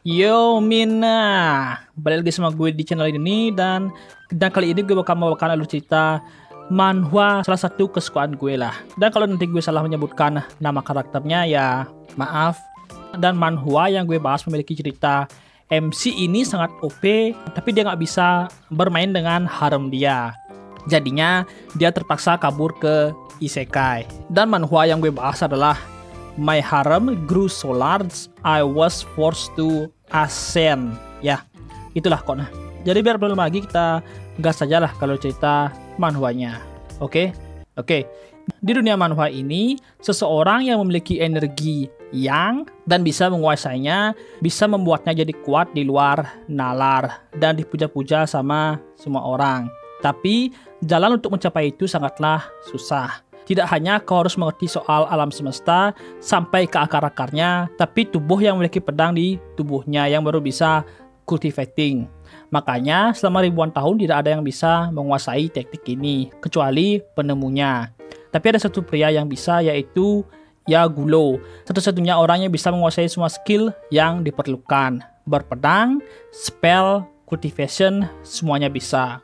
Yo Mina, balik lagi sama gue di channel ini dan kali ini gue bakal membawakan alur cerita manhwa salah satu kesukaan gue lah. Dan kalau nanti gue salah menyebutkan nama karakternya ya maaf. Dan manhwa yang gue bahas memiliki cerita MC ini sangat OP, tapi dia nggak bisa bermain dengan harem dia. Jadinya dia terpaksa kabur ke isekai. Dan manhwa yang gue bahas adalah My harem grew so large, I was forced to ascend. Ya, itulah kok. Jadi biar belum lagi kita gas saja lah kalau cerita manhwanya. Oke. Di dunia manhwa ini, seseorang yang memiliki energi yang dan bisa menguasainya, bisa membuatnya jadi kuat di luar nalar dan dipuja-puja sama semua orang. Tapi jalan untuk mencapai itu sangatlah susah. Tidak hanya kau harus mengerti soal alam semesta sampai ke akar-akarnya, tapi tubuh yang memiliki pedang di tubuhnya yang baru bisa cultivating. Makanya selama ribuan tahun tidak ada yang bisa menguasai teknik ini, kecuali penemunya. Tapi ada satu pria yang bisa, yaitu Yagulo. Satu-satunya orang yang bisa menguasai semua skill yang diperlukan. Berpedang, spell, cultivation, semuanya bisa.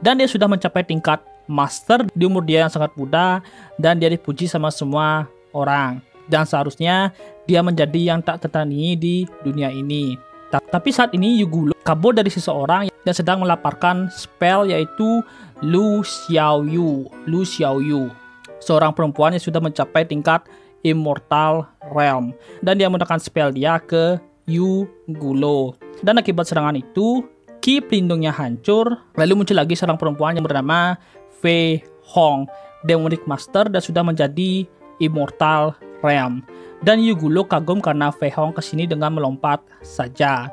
Dan dia sudah mencapai tingkat master di umur dia yang sangat muda, dan dia dipuji sama semua orang. Dan seharusnya dia menjadi yang tak tertandingi di dunia ini. Tapi saat ini Yagulo kabur dari seseorang yang sedang melaparkan spell, yaitu Lu Xiaoyu. Seorang perempuan yang sudah mencapai tingkat Immortal Realm. Dan dia menggunakan spell dia ke Yagulo. Dan akibat serangan itu, ki pelindungnya hancur. Lalu muncul lagi seorang perempuan yang bernama Fei Hong, Demonic Master, dan sudah menjadi Immortal Realm. Dan Yagulo kagum karena Fei Hong kesini dengan melompat saja.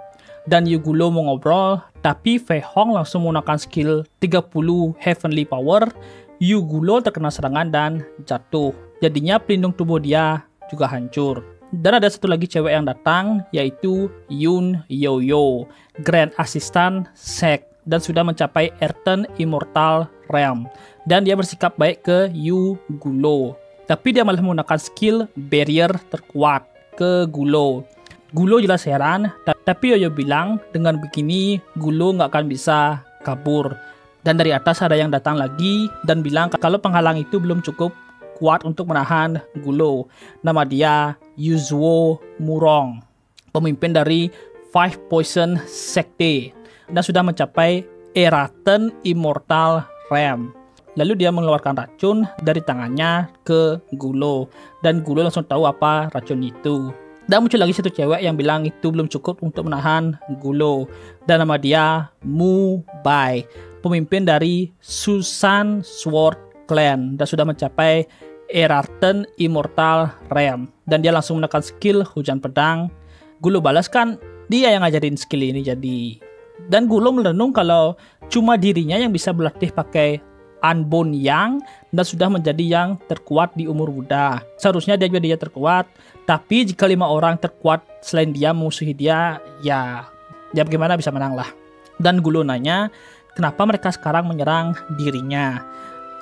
Dan Yagulo mau ngobrol, tapi Fei Hong langsung menggunakan skill 30 Heavenly Power. Yagulo terkena serangan dan jatuh. Jadinya pelindung tubuh dia juga hancur. Dan ada satu lagi cewek yang datang, yaitu Yun Yoyo, Grand Assistant Sek, dan sudah mencapai Earthen Immortal Realm. Dan dia bersikap baik ke Yagulo. Tapi dia malah menggunakan skill barrier terkuat ke Gulo. Gulo jelas heran, tapi Yoyo bilang dengan begini Gulo nggak akan bisa kabur. Dan dari atas ada yang datang lagi dan bilang kalau penghalang itu belum cukup kuat untuk menahan Gulo. Nama dia Yuzuo Murong, pemimpin dari Five Poison Sekte, dan sudah mencapai Earthen Immortal Realm. Lalu dia mengeluarkan racun dari tangannya ke Gulo, dan Gulo langsung tahu apa racun itu. Dan muncul lagi satu cewek yang bilang itu belum cukup untuk menahan Gulo, dan nama dia Mu Bai, pemimpin dari Susan Sword Clan, dan sudah mencapai Earthen Immortal Realm. Dan dia langsung menekan skill hujan pedang. Gulo balas kan dia yang ngajarin skill ini jadi. Dan Gulo merenung kalau cuma dirinya yang bisa berlatih pakai Unbound Yang dan sudah menjadi yang terkuat di umur muda. Seharusnya dia juga dia terkuat, tapi jika 5 orang terkuat selain dia memusuhi dia, ya bagaimana bisa menang lah. Dan Gulo nanya kenapa mereka sekarang menyerang dirinya.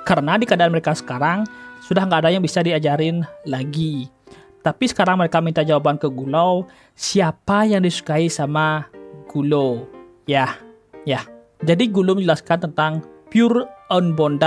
Karena di keadaan mereka sekarang sudah nggak ada yang bisa diajarin lagi. Tapi sekarang mereka minta jawaban ke Gulo, siapa yang disukai sama Gulo. Ya. Jadi Gulo menjelaskan tentang pure unbound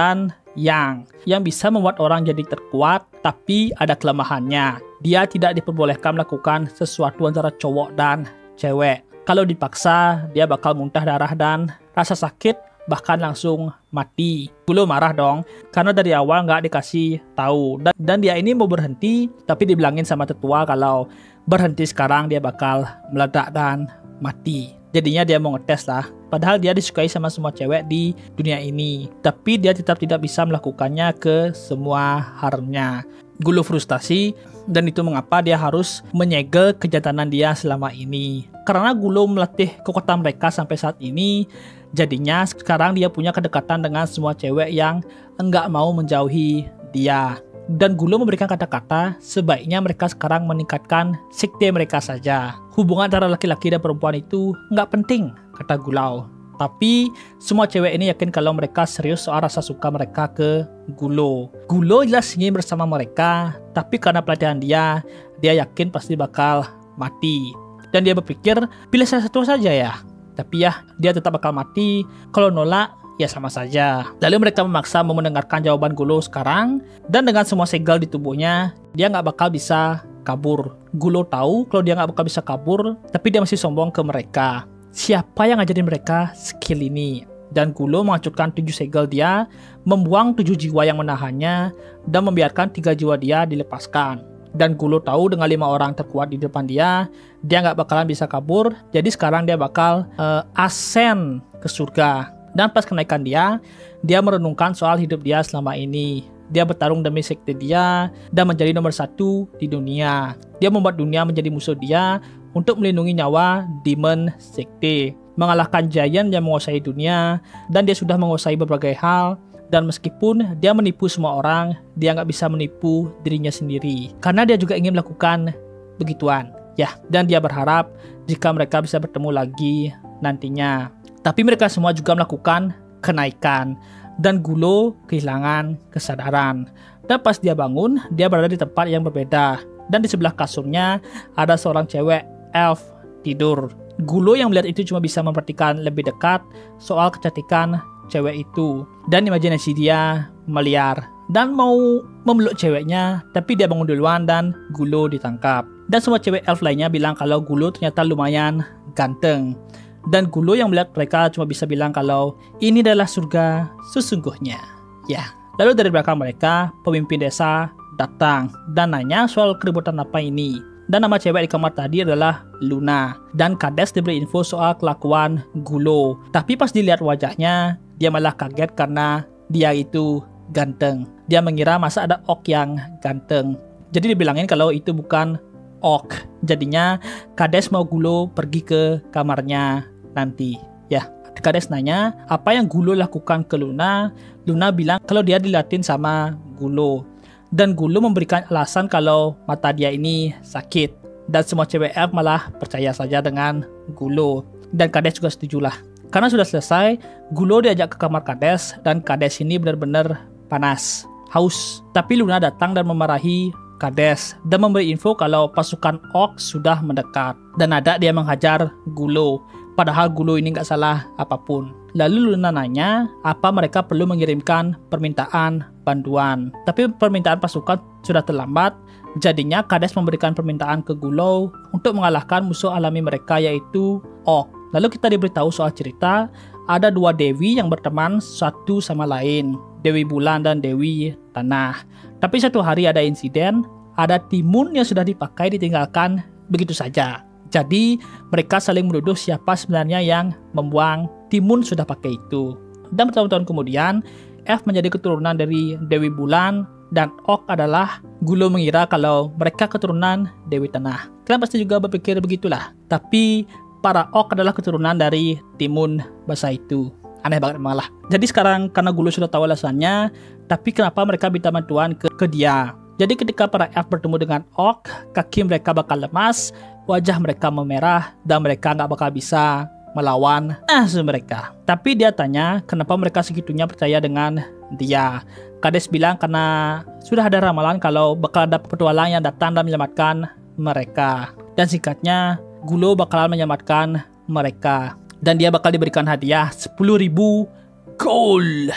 yang bisa membuat orang jadi terkuat, tapi ada kelemahannya. Dia tidak diperbolehkan melakukan sesuatu antara cowok dan cewek. Kalau dipaksa, dia bakal muntah darah dan rasa sakit, bahkan langsung mati. Gulo marah dong, karena dari awal nggak dikasih tahu. Dan dia ini mau berhenti, tapi dibilangin sama tetua kalau berhenti sekarang dia bakal meledak dan mati. Jadinya dia mau ngetes lah. Padahal dia disukai sama semua cewek di dunia ini. Tapi dia tetap tidak bisa melakukannya ke semua haremnya. Gulo frustasi, dan itu mengapa dia harus menyegel kejantanan dia selama ini. Karena Gulo melatih kekuatan mereka sampai saat ini, jadinya sekarang dia punya kedekatan dengan semua cewek yang enggak mau menjauhi dia. Dan Gulo memberikan kata-kata sebaiknya mereka sekarang meningkatkan sekte mereka saja. Hubungan antara laki-laki dan perempuan itu nggak penting, kata Gulo. Tapi semua cewek ini yakin kalau mereka serius soal rasa suka mereka ke Gulo. Gulo jelas ingin bersama mereka, tapi karena pelatihan dia yakin pasti bakal mati. Dan dia berpikir, pilih salah satu saja ya. Tapi ya, dia tetap bakal mati. Kalau nolak, ya sama saja. Lalu mereka memaksa mau mendengarkan jawaban Gulo sekarang. Dan dengan semua segel di tubuhnya, dia nggak bakal bisa kabur. Gulo tahu kalau dia nggak bakal bisa kabur, tapi dia masih sombong ke mereka. Siapa yang ngajarin mereka skill ini? Dan Gulo menghancurkan 7 segel dia, membuang 7 jiwa yang menahannya, dan membiarkan 3 jiwa dia dilepaskan. Dan Gulo tahu dengan 5 orang terkuat di depan dia nggak bakalan bisa kabur. Jadi sekarang dia bakal ascend ke surga. Dan pas kenaikan dia merenungkan soal hidup dia selama ini. Dia bertarung demi sekte dia dan menjadi nomor 1 di dunia. Dia membuat dunia menjadi musuh dia untuk melindungi nyawa demon sekte, mengalahkan giant yang menguasai dunia, dan dia sudah menguasai berbagai hal. Dan meskipun dia menipu semua orang, dia nggak bisa menipu dirinya sendiri. Karena dia juga ingin melakukan begituan. Ya, dan dia berharap jika mereka bisa bertemu lagi nantinya. Tapi mereka semua juga melakukan kenaikan. Dan Gulo kehilangan kesadaran. Dan pas dia bangun, dia berada di tempat yang berbeda. Dan di sebelah kasurnya ada seorang cewek elf tidur. Gulo yang melihat itu cuma bisa memperhatikan lebih dekat soal kecantikan cewek itu. Dan imajinasi dia meliar dan mau memeluk ceweknya, tapi dia bangun duluan dan Gulo ditangkap. Dan semua cewek elf lainnya bilang kalau Gulo ternyata lumayan ganteng. Dan Gulo yang melihat mereka cuma bisa bilang kalau ini adalah surga sesungguhnya. Ya, lalu dari belakang mereka pemimpin desa datang dan nanya soal keributan apa ini. Dan nama cewek di kamar tadi adalah Luna. Dan Kades diberi info soal kelakuan Gulo. Tapi pas dilihat wajahnya, dia malah kaget karena dia itu ganteng. Dia mengira masa ada orc yang ganteng. Jadi dibilangin kalau itu bukan orc. Jadinya Kades mau Gulo pergi ke kamarnya nanti. Ya, Kades nanya apa yang Gulo lakukan ke Luna. Luna bilang kalau dia dilatin sama Gulo. Dan Gulo memberikan alasan kalau mata dia ini sakit. Dan semua cewek elf malah percaya saja dengan Gulo. Dan Kades juga setujulah. Karena sudah selesai, Gulo diajak ke kamar Kades. Dan Kades ini benar-benar panas, haus. Tapi Luna datang dan memarahi Kades. Dan memberi info kalau pasukan orc sudah mendekat. Dan ada dia menghajar Gulo. Padahal Gulo ini nggak salah apapun. Lalu Luna nanya apa mereka perlu mengirimkan permintaan bantuan. Tapi permintaan pasukan sudah terlambat. Jadinya Kades memberikan permintaan ke Gulo untuk mengalahkan musuh alami mereka yaitu orc. Lalu kita diberitahu soal cerita. Ada 2 dewi yang berteman satu sama lain. Dewi Bulan dan Dewi Tanah. Tapi satu hari ada insiden. Ada timun yang sudah dipakai ditinggalkan begitu saja. Jadi mereka saling menuduh siapa sebenarnya yang membuang timun sudah pakai itu. Dan bertahun-tahun kemudian, F menjadi keturunan dari Dewi Bulan dan Ok adalah Gulo mengira kalau mereka keturunan Dewi Tanah. Kalian pasti juga berpikir begitulah. Tapi para Ok adalah keturunan dari timun basah itu. Aneh banget malah. Jadi sekarang karena Gulo sudah tahu alasannya, tapi kenapa mereka minta bantuan ke dia? Jadi ketika para elf bertemu dengan orc, kaki mereka bakal lemas, wajah mereka memerah, dan mereka nggak bakal bisa melawan mereka. Tapi dia tanya kenapa mereka segitunya percaya dengan dia. Kades bilang karena sudah ada ramalan kalau bakal ada petualang yang datang dan menyelamatkan mereka. Dan singkatnya, Gulo bakalan menyelamatkan mereka. Dan dia bakal diberikan hadiah 10.000 gold.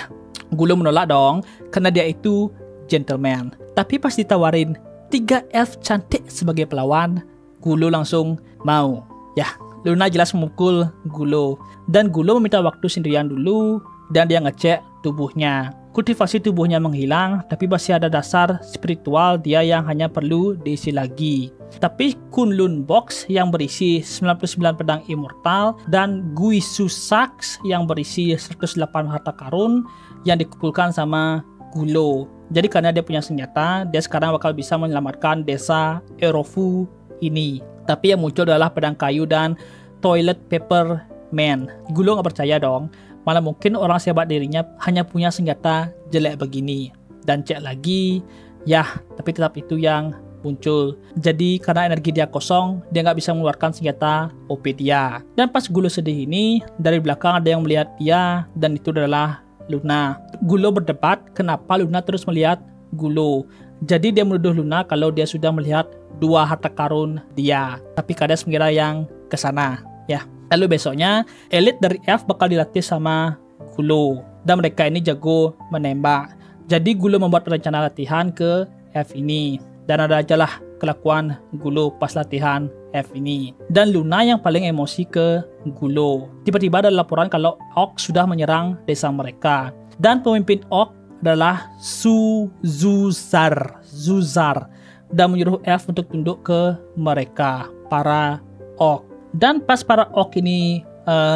Gulo menolak dong, karena dia itu gentleman. Tapi pas ditawarin 3 elf cantik sebagai pelawan, Gulo langsung mau. Ya, Luna jelas memukul Gulo. Dan Gulo meminta waktu sendirian dulu, dan dia ngecek tubuhnya. Kultivasi tubuhnya menghilang, tapi masih ada dasar spiritual dia yang hanya perlu diisi lagi. Tapi Kunlun Box yang berisi 99 pedang immortal dan Guisu Sax yang berisi 108 harta karun yang dikumpulkan sama Gulo. Jadi karena dia punya senjata, dia sekarang bakal bisa menyelamatkan desa Erofu ini. Tapi yang muncul adalah pedang kayu dan toilet paper man. Gulo nggak percaya dong. Malah mungkin orang sehebat dirinya hanya punya senjata jelek begini. Dan cek lagi, ya tapi tetap itu yang muncul. Jadi karena energi dia kosong, dia nggak bisa mengeluarkan senjata OP dia. Dan pas Gulo sedih ini, dari belakang ada yang melihat dia, dan itu adalah Luna. Gulo berdebat kenapa Luna terus melihat Gulo. Jadi dia menuduh Luna kalau dia sudah melihat 2 harta karun dia. Tapi Kades mengira yang ke sana, ya. Lalu besoknya elit dari F bakal dilatih sama Gulo, dan mereka ini jago menembak. Jadi Gulo membuat rencana latihan ke F ini, dan ada aja lah kelakuan Gulo pas latihan F ini. Dan Luna yang paling emosi ke Gulo. Tiba-tiba ada laporan kalau Orc sudah menyerang desa mereka, dan pemimpin Orc adalah Zuzar, dan menyuruh F untuk tunduk ke mereka, para Orc. Dan pas para Orc ini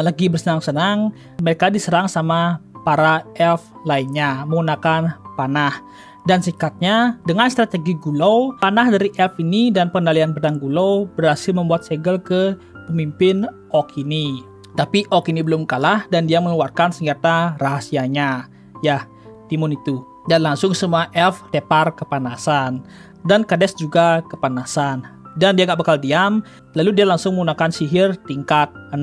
lagi bersenang-senang, mereka diserang sama para elf lainnya menggunakan panah. Dan singkatnya, dengan strategi Gulo, panah dari elf ini dan pengendalian pedang Gulo berhasil membuat segel ke pemimpin Orc ini. Tapi Orc ini belum kalah dan dia mengeluarkan senjata rahasianya, ya, timun itu. Dan langsung semua elf tepar kepanasan, dan Kades juga kepanasan. Dan dia gak bakal diam, lalu dia langsung menggunakan sihir tingkat 6.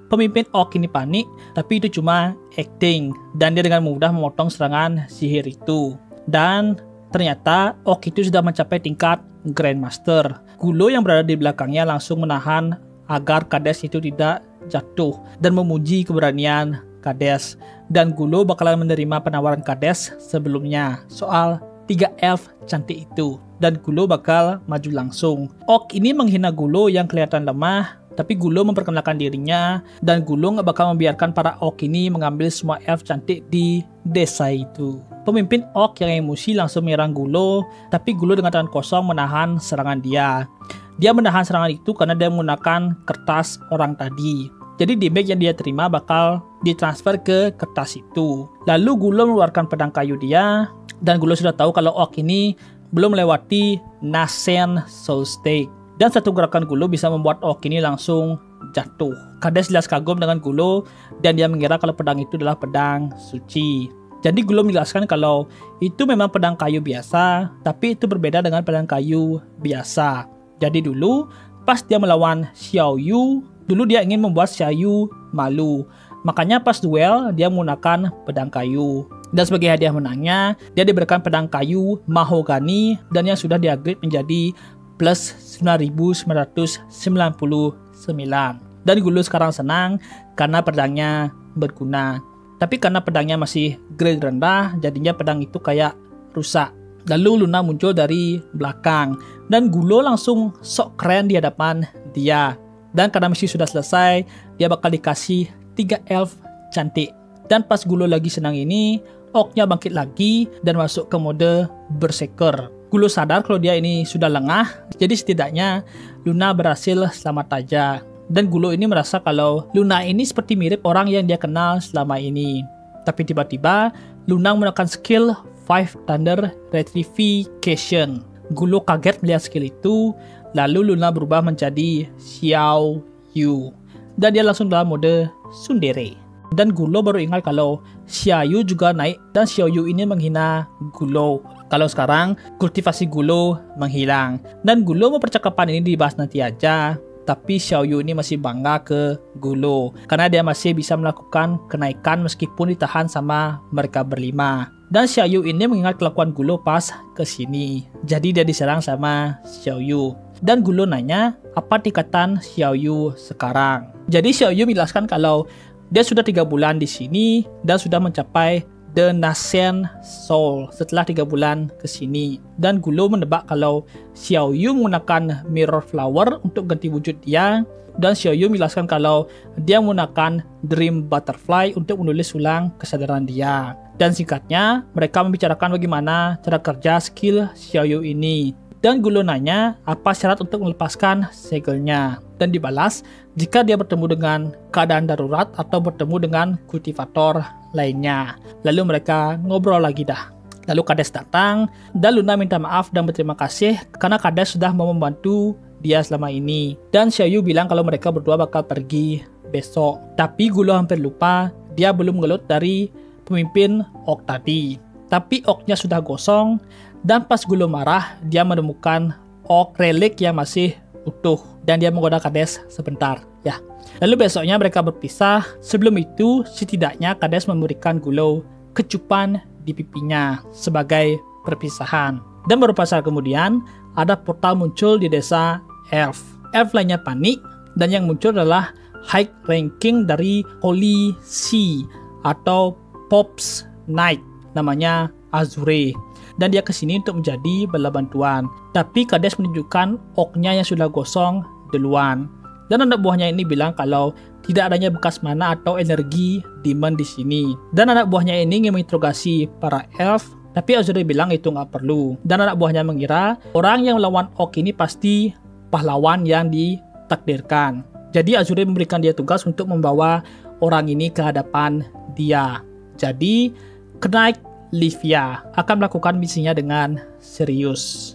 Pemimpin Orc ini panik, tapi itu cuma acting, dan dia dengan mudah memotong serangan sihir itu. Dan ternyata Orc itu sudah mencapai tingkat Grandmaster. Gulo yang berada di belakangnya langsung menahan agar Kades itu tidak jatuh, dan memuji keberanian Kades. Dan Gulo bakalan menerima penawaran Kades sebelumnya soal 3 elf cantik itu, dan Gulo bakal maju langsung. Orc ini menghina Gulo yang kelihatan lemah, tapi Gulo memperkenalkan dirinya, dan Gulo gak bakal membiarkan para Orc ini mengambil semua elf cantik di desa itu. Pemimpin Orc yang emosi langsung menyerang Gulo, tapi Gulo dengan tangan kosong menahan serangan dia. Dia menahan serangan itu karena dia menggunakan kertas orang tadi. Jadi damage yang dia terima bakal ditransfer ke kertas itu. Lalu Gulo mengeluarkan pedang kayu dia, dan Gulo sudah tahu kalau Orc ini belum melewati Nascent Soul Stake. Dan satu gerakan Gulo bisa membuat Orc ini langsung jatuh. Kades jelas kagum dengan Gulo, dan dia mengira kalau pedang itu adalah pedang suci. Jadi Gulo menjelaskan kalau itu memang pedang kayu biasa, tapi itu berbeda dengan pedang kayu biasa. Jadi dulu pas dia melawan Xiao Yu, dulu dia ingin membuat Xiao Yu malu. Makanya pas duel dia menggunakan pedang kayu. Dan sebagai hadiah menangnya, dia diberikan pedang kayu mahogani, dan yang sudah di-upgrade menjadi plus 9999. Dan Gulo sekarang senang karena pedangnya berguna. Tapi karena pedangnya masih grade rendah, jadinya pedang itu kayak rusak. Lalu Luna muncul dari belakang, dan Gulo langsung sok keren di hadapan dia. Dan karena misi sudah selesai, dia bakal dikasih 3 elf cantik. Dan pas Gulo lagi senang ini, Orc-nya bangkit lagi dan masuk ke mode Berserker. Gulo sadar kalau dia ini sudah lengah, jadi setidaknya Luna berhasil selamat aja. Dan Gulo ini merasa kalau Luna ini seperti mirip orang yang dia kenal selama ini. Tapi tiba-tiba Luna menggunakan skill 5 Thunder Retrification. Gulo kaget melihat skill itu, lalu Luna berubah menjadi Xiao Yu. Dan dia langsung dalam mode Tsundere. Dan Gulo baru ingat kalau Xiao Yu juga naik, dan Xiao Yu ini menghina Gulo. Kalau sekarang kultivasi Gulo menghilang, dan Gulo mau percakapan ini dibahas nanti aja. Tapi Xiao Yu ini masih bangga ke Gulo karena dia masih bisa melakukan kenaikan meskipun ditahan sama mereka berlima. Dan Xiao Yu ini mengingat kelakuan Gulo pas kesini, jadi dia diserang sama Xiao Yu. Dan Gulo nanya apa tingkatan Xiao Yu sekarang. Jadi Xiao Yu menjelaskan kalau dia sudah 3 bulan di sini dan sudah mencapai The Nascent Soul setelah 3 bulan ke sini. Dan Gulo menebak kalau Xiao Yu menggunakan Mirror Flower untuk ganti wujud dia. Dan Xiao Yu menjelaskan kalau dia menggunakan Dream Butterfly untuk menulis ulang kesadaran dia. Dan singkatnya, mereka membicarakan bagaimana cara kerja skill Xiao Yu ini. Dan Gulo nanya apa syarat untuk melepaskan segelnya. Dan dibalas jika dia bertemu dengan keadaan darurat atau bertemu dengan kultivator lainnya. Lalu mereka ngobrol lagi dah. Lalu Kades datang, dan Luna minta maaf dan berterima kasih karena Kades sudah mau membantu dia selama ini. Dan Xiao Yu bilang kalau mereka berdua bakal pergi besok. Tapi Gulo hampir lupa dia belum ngelut dari pemimpin Orc tadi. Tapi Orc-nya sudah gosong, dan pas Gulo marah, dia menemukan Orc relik yang masih utuh, dan dia menggoda Kades sebentar, ya. Lalu besoknya mereka berpisah. Sebelum itu, setidaknya Kades memberikan Gulo kecupan di pipinya sebagai perpisahan. Dan beberapa saat kemudian, ada portal muncul di desa Elf. Elf lainnya panik, dan yang muncul adalah high ranking dari Holy C atau Pops Knight, namanya Azure. Dan dia kesini untuk menjadi bala bantuan. Tapi Kades menunjukkan oknya yang sudah gosong duluan. Dan anak buahnya ini bilang kalau tidak adanya bekas mana atau energi demon di sini. Dan anak buahnya ini ingin menginterogasi para elf, tapi Azure bilang itu nggak perlu. Dan anak buahnya mengira orang yang melawan ok ini pasti pahlawan yang ditakdirkan. Jadi Azure memberikan dia tugas untuk membawa orang ini ke hadapan dia. Jadi Knight Livia akan melakukan misinya dengan serius.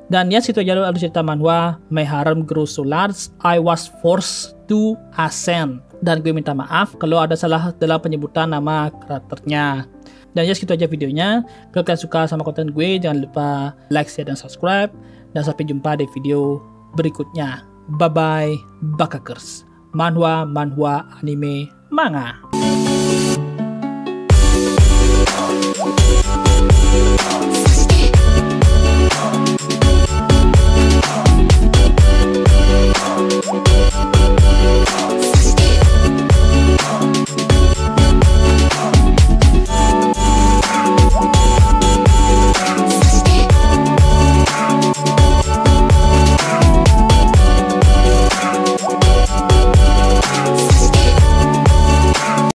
Dan ya, situ aja alur cerita manhwa My Harem Grew So Large, I Was Forced to Ascend. Dan gue minta maaf kalau ada salah dalam penyebutan nama karakternya. Dan ya, segitu aja videonya. Kalau kalian suka sama konten gue, jangan lupa like, share, dan subscribe. Dan sampai jumpa di video berikutnya. Bye-bye, Bakakers. Manhwa, anime, manga.